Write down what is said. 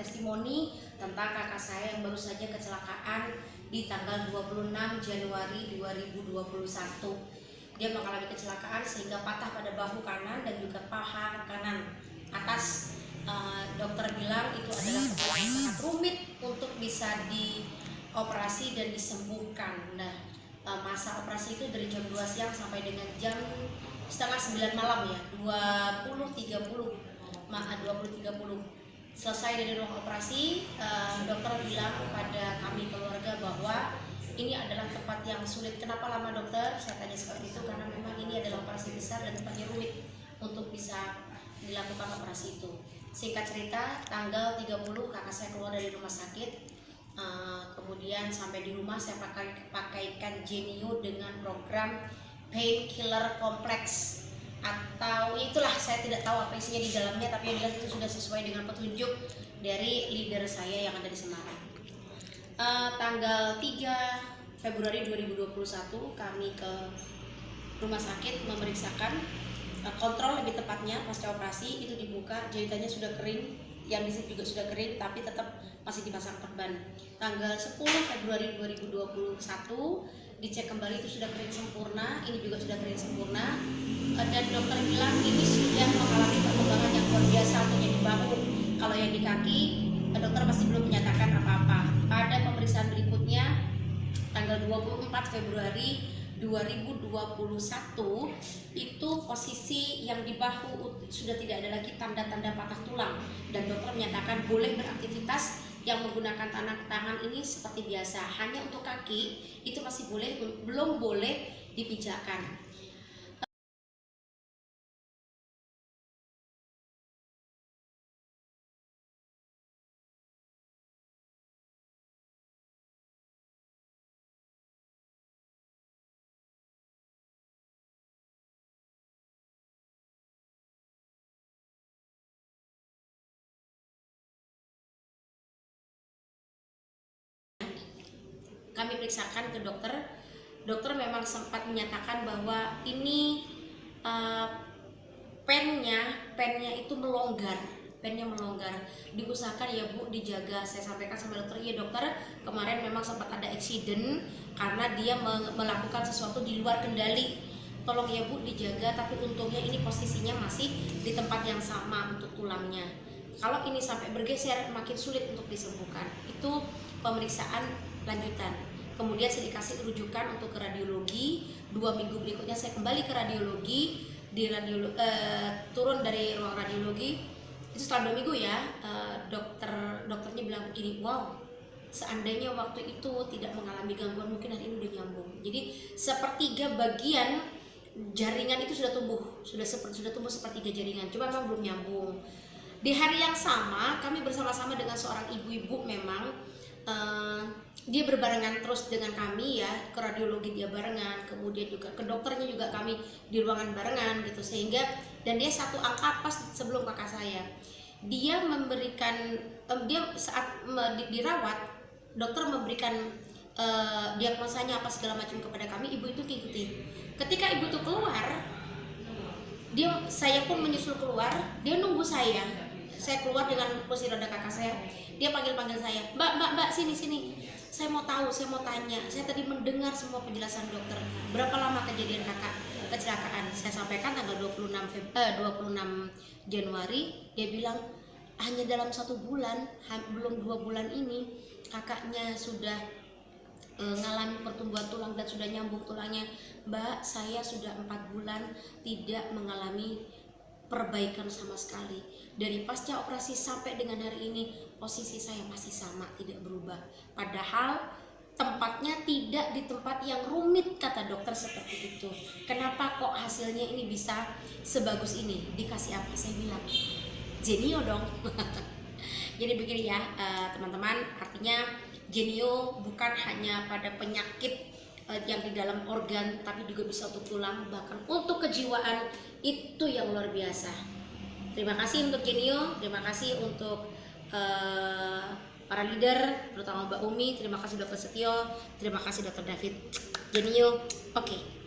testimoni tentang kakak saya yang baru saja kecelakaan di tanggal 26 Januari 2021. Dia mengalami kecelakaan sehingga patah pada bahu kanan dan juga paha kanan atas. Dokter bilang itu adalah kecelakaan sangat rumit untuk bisa dioperasi dan disembuhkan. Nah, masa operasi itu dari jam 2 siang sampai dengan jam setengah 9 malam ya, 20.30. Selesai dari ruang operasi, dokter bilang kepada kami keluarga bahwa ini adalah tempat yang sulit. Kenapa lama dokter? Saya tanya seperti itu karena memang ini adalah operasi besar dan tempatnya rumit untuk bisa dilakukan operasi itu. Singkat cerita, tanggal 30 kakak saya keluar dari rumah sakit. Kemudian sampai di rumah saya pakaikan Genio dengan program painkiller kompleks, atau itulah, saya tidak tahu apa isinya di dalamnya, tapi yang jelas itu sudah sesuai dengan petunjuk dari leader saya yang ada di Semarang. Tanggal 3 Februari 2021 kami ke rumah sakit memeriksakan, kontrol lebih tepatnya pasca operasi. Itu dibuka, jahitannya sudah kering, yang di sini juga sudah kering, tapi tetap masih dipasang perban. Tanggal 10 Februari 2021 dicek kembali, itu sudah kering sempurna, ini juga sudah kering sempurna, dan dokter bilang ini sudah mengalami perkembangan yang luar biasa untuk yang di bahu. Kalau yang di kaki, dokter masih belum menyatakan apa-apa. Pada pemeriksaan berikutnya tanggal 24 Februari 2021 itu posisi yang di bahu sudah tidak ada lagi tanda-tanda patah tulang, dan dokter menyatakan boleh beraktivitas yang menggunakan tangan ini seperti biasa. Hanya untuk kaki itu masih boleh, belum boleh dipijakan. Kami periksakan ke dokter, dokter memang sempat menyatakan bahwa ini pennya itu melonggar, diusahakan ya Bu dijaga. Saya sampaikan sama dokter, iya dokter, kemarin memang sempat ada accident karena dia melakukan sesuatu di luar kendali, tolong ya Bu dijaga. Tapi untungnya ini posisinya masih di tempat yang sama untuk tulangnya. Kalau ini sampai bergeser makin sulit untuk disembuhkan. Itu pemeriksaan lanjutan. Kemudian saya dikasih rujukan untuk ke radiologi. 2 minggu berikutnya saya kembali ke radiologi. Turun dari ruang radiologi itu setelah 2 minggu ya, dokternya bilang begini, wow, seandainya waktu itu tidak mengalami gangguan mungkin hari ini udah nyambung. Jadi sepertiga bagian jaringan itu sudah tumbuh sepertiga jaringan, cuma memang belum nyambung. Di hari yang sama kami bersama-sama dengan seorang ibu-ibu, memang dia berbarengan terus dengan kami ya, ke radiologi dia barengan, kemudian juga ke dokternya juga kami di ruangan barengan gitu, sehingga dan dia satu angka pas sebelum kakak saya. Dia memberikan dia saat dirawat, dokter memberikan diagnosanya apa segala macam kepada kami, ibu itu ngikutin. Ketika ibu itu keluar, saya pun menyusul keluar, dia nunggu saya keluar dengan kursi roda kakak saya. Dia panggil saya, mbak, sini, saya mau tahu, saya mau tanya, saya tadi mendengar semua penjelasan dokter, berapa lama kejadian kakak kecelakaan? Saya sampaikan tanggal 26 Januari. Dia bilang hanya dalam 1 bulan, belum 2 bulan ini kakaknya sudah mengalami pertumbuhan tulang dan sudah nyambung tulangnya. Mbak, saya sudah 4 bulan tidak mengalami perbaikan sama sekali. Dari pasca operasi sampai dengan hari ini posisi saya masih sama, tidak berubah. Padahal tempatnya tidak di tempat yang rumit, kata dokter seperti itu. Kenapa kok hasilnya ini bisa sebagus ini? Dikasih apa? Saya bilang Genio dong. Jadi begini ya teman-teman, artinya Genio bukan hanya pada penyakit yang di dalam organ, tapi juga bisa untuk tulang, bahkan untuk kejiwaan. Itu yang luar biasa. Terima kasih untuk Genio, terima kasih untuk para leader, terutama Mbak Umi, terima kasih Dr. Setio, terima kasih Dr. David. Genio, oke.